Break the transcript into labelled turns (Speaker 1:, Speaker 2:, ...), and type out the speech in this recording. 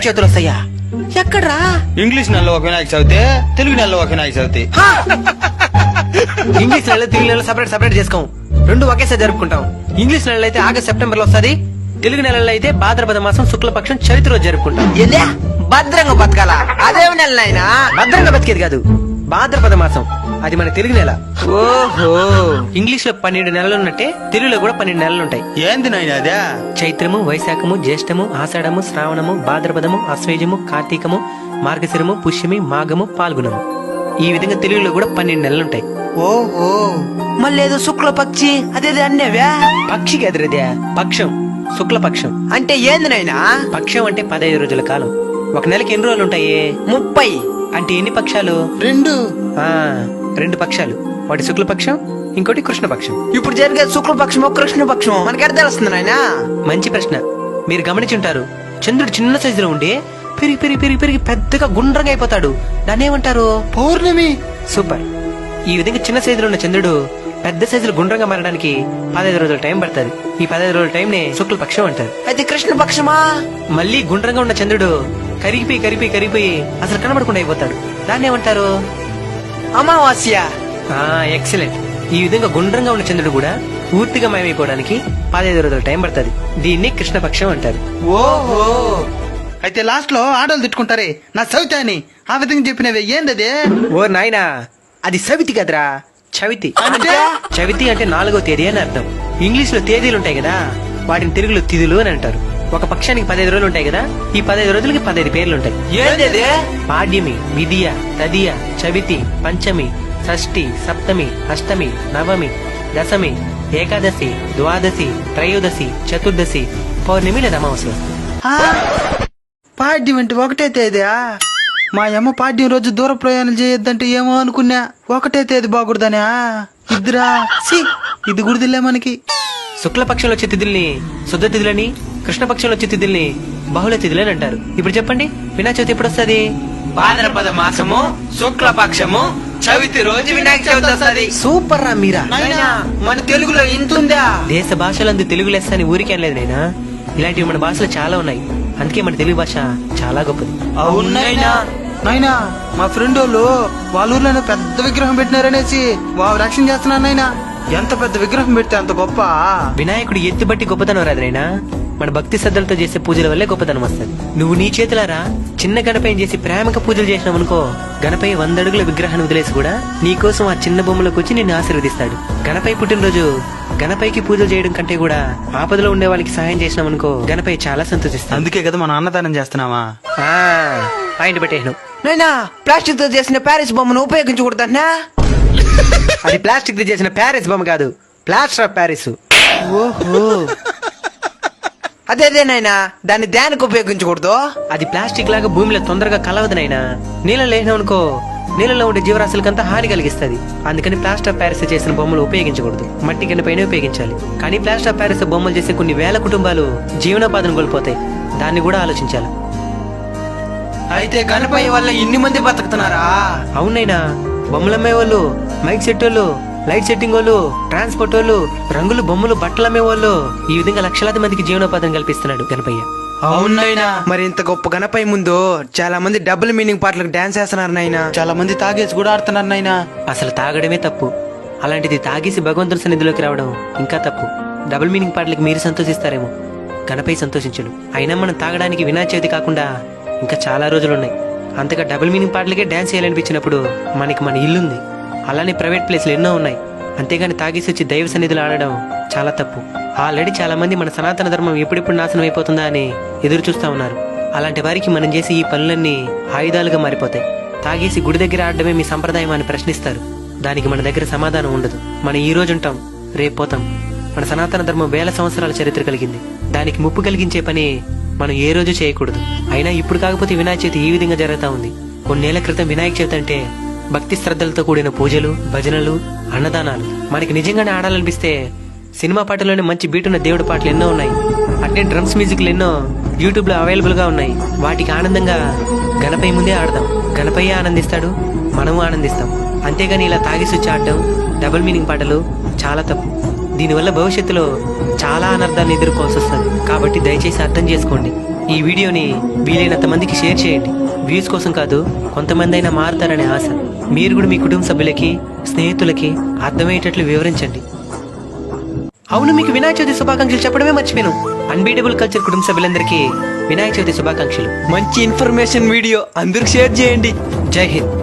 Speaker 1: వినాయక చవితులు వస్తాయా? ఎక్కడ్రా?
Speaker 2: ఇంగ్లీష్ నెలలో ఒక వినాయక చవితి, తెలుగు నెలలో ఒక వినాయక చవితి.
Speaker 1: ఇంగ్లీష్ నెలలో తెలుగు నెలలో సపరేట్ చేసుకోం, రెండు ఒకేసారి జరుపుకుంటాం. ఇంగ్లీష్ నెలలో అయితే ఆగస్ట్ సెప్టెంబర్ లో వస్తుంది, తెలుగు నెలలో అయితే భాద్రపద మాసం శుక్లపక్షం చవితి రోజు జరుపుకుంటాం.
Speaker 3: భద్రంగా బతకాల అదేమి నెల నాయనా?
Speaker 1: భద్రంగా బతికేది కాదు, భాద్రపద మాసం అది మన తెలుగు నెల.
Speaker 3: ఓహో,
Speaker 1: ఇంగ్లీష్ లో 12 నెలలు ఉన్నట్టే తెలుగులో కూడా 12 నెలలు ఉంటాయి.
Speaker 2: ఏంది నాయన అదే?
Speaker 1: చైత్రము, వైశాఖము, జ్యేష్ఠము, ఆషాఢము, శ్రావణము, భాద్రపదము, అశ్వేజము, కార్తీకము, మార్గశిరము, పుష్యమి, మాఘము, పాల్గొనము. ఈ విధంగా తెలుగులో కూడా 12 నెలలు ఉంటాయి.
Speaker 3: ఓహో, మళ్ళీ ఏదో శుక్లపక్షి అదేది అన్నేవ్యా?
Speaker 1: పక్షికి ఎదురదే పక్షం, శుక్లపక్షం.
Speaker 3: అంటే ఏంది నాయనా?
Speaker 1: పక్షం అంటే 15 రోజుల కాలం. ఒక నెలకి ఎన్ని రోజులు ఉంటాయి?
Speaker 3: 30.
Speaker 1: అంటే ఎన్ని పక్షాలు?
Speaker 3: 2.
Speaker 1: 2 పక్షాలు. ఒకటి శుక్లపక్షం, ఇంకోటి కృష్ణపక్షం.
Speaker 3: ఇప్పుడు జరిగే శుక్లపక్షమో కృష్ణపక్షమో మనకి ఎక్కడ తెలుస్తుంది నాయనా?
Speaker 1: మంచి ప్రశ్న. మీరు గమనించుంటారు, చంద్రుడు చిన్న సైజులో ఉండి పెరిగి పెరిగి పెరిగి పెరిగి పెద్దగా గుండ్రంగా అయిపోతాడు. దాన్ని ఏమంటారు?
Speaker 2: పౌర్ణమి.
Speaker 1: సూపర్. ఈ విధంగా చిన్న సైజులో ఉన్న చంద్రుడు పెద్ద సైజులో గుండ్రంగా మారడానికి 15 రోజుల టైం పడుతుంది. ఈ 15 రోజుల టైం నే శుక్లపక్షం అంటారు.
Speaker 3: అయితే కృష్ణపక్షమా?
Speaker 1: మళ్ళీ గుండ్రంగా ఉన్న చంద్రుడు కరిగిపోయి అసలు కనబడకుండా అయిపోతాడు. దాన్ని ఏమంటారు?
Speaker 3: అమావాస్య.
Speaker 1: ఎక్సలెంట్. ఈ విధంగా గుండ్రంగా ఉన్న చంద్రుడు కూడా పూర్తిగా మాయమైపోవడానికి 15 రోజుల టైం పడుతుంది. దీన్ని కృష్ణపక్షం అంటారు.
Speaker 3: ఓహో,
Speaker 2: అయితే లాస్ట్ లో ఆడోళ్ళు తిట్టుకుంటారే నా చవితి అని, ఆ విధంగా చెప్పినవే ఏందది?
Speaker 1: ఓ నాయనా, అది సవితి కదరా, చవితి.
Speaker 2: అంటే?
Speaker 1: చవితి అంటే 4వ తేదీ అని అర్థం. ఇంగ్లీష్ లో తేదీలు ఉంటాయి కదా, వాటిని తెలుగులో తిథులు అని అంటారు. ఒక పక్షానికి 15 రోజులు ఉంటాయి కదా, ఈ 15 రోజులకి 15 పేర్లు ఉంటాయి.
Speaker 3: ఏంది?
Speaker 1: పాడ్యమి, విధియ, తదియ, చవితి, పంచమి, షష్ఠి, సప్తమి, అష్టమి, నవమి, దశమి, ఏకాదశి, ద్వాదశి, త్రయోదశి, చతుర్దశి, పౌర్ణమి లేదా అమావాస్య.
Speaker 2: పాడ్యం అంటే ఒకటే తేదీయా? మా అమ్మ పాడ్యం రోజు దూర ప్రయాణం చేయొద్దంటే ఏమో అనుకున్నా, ఒకటే తేదీ బాగుడదనా? ఇద్దరా ఇది గుడిదిలే మనకి.
Speaker 1: శుక్లపక్షంలో వచ్చే తిథుల్ని శుద్ధ తిథులని, కృష్ణపక్షంలో వచ్చే తిథుల్ని బహుళ తిథులని అంటారు. ఇప్పుడు చెప్పండి, వినాయక చవితి ఎప్పుడు వస్తుంది?
Speaker 3: భాద్రపద మాసము శుక్లపక్షము చవితి రోజు వినాయక చవితి వస్తుంది.
Speaker 1: సూపర్ రా మీరా.
Speaker 3: నాయనా, మన తెలుగులో ఇంతుందా?
Speaker 1: దేశ భాషలందు తెలుగు లెస్స అని ఊరికే అనలేదు నైనా, ఇలాంటివి మన భాషలో చాలా ఉన్నాయి. అందుకే మన తెలుగు భాష చాలా గొప్పది.
Speaker 3: అవునైనా.
Speaker 2: నాయనా, మా ఫ్రెండ్ వాళ్ళ ఊర్లోనే పెద్ద విగ్రహం పెట్టినారనేసి వారు రక్షణ చేస్తున్నారు నాయనా. ఎంత పెద్ద విగ్రహం పెడితే అంత గొప్ప.
Speaker 1: వినాయకుడు ఎత్తి బట్టి గొప్పతనం రాదు నైనా, మన భక్తి శ్రద్ధలతో చేసే పూజల వల్లే గొప్పతనం వస్తుంది. నువ్వు నీ చేతులారా చిన్న గణపయ్యని చేసి ప్రేమగా పూజలు చేసినావనుకో, గణపయ్య 100 అడుగుల విగ్రహాన్ని వదిలేసి కూడా నీకోసం ఆ చిన్న బొమ్మలోకి వచ్చి నిన్ను ఆశీర్వదిస్తాడు. గణపయ్య పుట్టినరోజు గణపయ్యకి పూజలు చేయడం కంటే కూడా ఆపదలో ఉండే వాళ్ళకి సహాయం చేసినావనుకో, గణపయ్య చాలా సంతోషిస్తాడు.
Speaker 2: అందుకే కదా మనం అన్నదానం చేస్తున్నావా?
Speaker 1: పాయింట్ పెట్టేను.
Speaker 3: నైనా, ప్లాస్టిక్ తో చేసిన ప్యారిస్ బొమ్మను ఉపయోగించకూడదన్నా?
Speaker 1: అది ప్లాస్టిక్ తో చేసిన ప్యారిస్ బొమ్మ కాదు, ప్లాస్టర్ ఆఫ్ ప్యారిస్.
Speaker 3: ఓహో, అదేదేనైనా, దాన్ని దేనికి ఉపయోగించకూడదు?
Speaker 1: అది ప్లాస్టిక్ లాగా భూమిలో తొందరగా కలవదు నైనా. నీళ్ళలో వేసినావనుకో, నీళ్ళలో ఉండే జీవరాశులకంతా హాని కలిగిస్తుంది. అందుకని ప్లాస్టర్ ఆఫ్ ప్యారిస్ చేసిన బొమ్మలు ఉపయోగించకూడదు, మట్టి గణపైనే ఉపయోగించాలి. కానీ ప్లాస్టర్ ఆఫ్ ప్యారిస్ బొమ్మలు చేసే కొన్ని వేల కుటుంబాలు జీవనోపాధిని కోల్పోతాయి. దాన్ని కూడా ఆలోచించాలి.
Speaker 3: అయితే గణపయ్య వల్ల ఇన్ని మంది బతుకుతున్నారా?
Speaker 1: అవునైనా, బొమ్మలు అమ్మే వాళ్ళు, మైక్ సెట్ వాళ్ళు, లైట్ సెట్టింగ్ వాళ్ళు, ట్రాన్స్పోర్ట్ వాళ్ళు, రంగులు బొమ్మలు బట్టలు అమ్మే వాళ్ళు, ఈ విధంగా లక్షలాది మందికి జీవనోపాధిని కల్పిస్తున్నాడు గణపయ్య.
Speaker 3: అవునైనా. మరి ఇంత గొప్ప గణపయ్య ముందు చాలా మంది డబుల్ మీనింగ్ పాటలకు డాన్స్ చేస్తున్నారు నాయనా.
Speaker 2: చాలా మంది తాగేసి కూడా ఆడుతున్నారు నాయనా.
Speaker 1: అసలు తాగడమే తప్పు, అలాంటిది తాగేసి భగవంతుని సన్నిధిలోకి రావడం ఇంకా తప్పు. డబుల్ మీనింగ్ పాటలకి మీరు సంతోషిస్తారేమో, గణపయ్య సంతోషించడు. అయినా మనం తాగడానికి వినాయక చవితి కాకుండా ఇంకా చాలా రోజులున్నాయి. అంతగా డబుల్ మీనింగ్ పాటలకే డాన్స్ చేయాలనిపించినప్పుడు మనకి మన ఇల్లుంది, అలానే ప్రైవేట్ ప్లేస్లు ఎన్నో ఉన్నాయి. అంతేగాని తాగేసి వచ్చి దైవ సన్నిధిలో ఆడడం చాలా తప్పు. ఆల్రెడీ చాలా మంది మన సనాతన ధర్మం ఎప్పుడెప్పుడు నాశనం అయిపోతుందా అని ఎదురు చూస్తా ఉన్నారు. అలాంటి వారికి మనం చేసి ఈ పనులన్నీ ఆయుధాలుగా మారిపోతాయి. తాగేసి గుడి దగ్గర ఆడడమే మీ సంప్రదాయం అని ప్రశ్నిస్తారు. దానికి మన దగ్గర సమాధానం ఉండదు. మనం ఈ రోజు ఉంటాం, రేపు పోతాం. మన సనాతన ధర్మం 1000 సంవత్సరాల చరిత్ర కలిగింది. దానికి ముప్పు కలిగించే పని మనం ఏ రోజు చేయకూడదు. అయినా ఇప్పుడు కాకపోతే వినాయక చవితి ఈ విధంగా జరుగుతా ఉంది. కొన్నేళ్ల క్రితం వినాయక చవితి అంటే భక్తి శ్రద్ధలతో కూడిన పూజలు, భజనలు, అన్నదానాలు. మనకి నిజంగానే ఆడాలనిపిస్తే సినిమా పాటలోనే మంచి బీటున్న దేవుడి పాటలు ఎన్నో ఉన్నాయి. అట్నే డ్రమ్స్ మ్యూజిక్లు ఎన్నో యూట్యూబ్ లో అవైలబుల్ గా ఉన్నాయి. వాటికి ఆనందంగా గణపయ్య ముందే ఆడదాం. గణపయ్య ఆనందిస్తాడు, మనము ఆనందిస్తాం. అంతేగాని ఇలా తాగేసి వచ్చి ఆడటం, డబుల్ మీనింగ్ పాటలు చాలా తప్పు. దీనివల్ల భవిష్యత్తులో చాలా అనర్థాన్ని ఎదుర్కోవాల్సి వస్తుంది. కాబట్టి దయచేసి అర్థం చేసుకోండి. ఈ వీడియోని వీలైనంత మందికి షేర్ చేయండి. వ్యూస్ కోసం కాదు, కొంతమంది అయినా మారుతారనే ఆశ. మీరు కూడా మీ కుటుంబ సభ్యులకి, స్నేహితులకి అర్థమయ్యేటట్లు వివరించండి. అవును, మీకు వినాయక చవితి శుభాకాంక్షలు చెప్పడమే మర్చిపోయాను. అన్బీటబుల్ కల్చర్ కుటుంబ సభ్యులందరికీ వినాయక చవితి శుభాకాంక్షలు.
Speaker 3: మంచి ఇన్ఫర్మేషన్ వీడియో అందరికి షేర్ చేయండి.
Speaker 1: జై హింద్.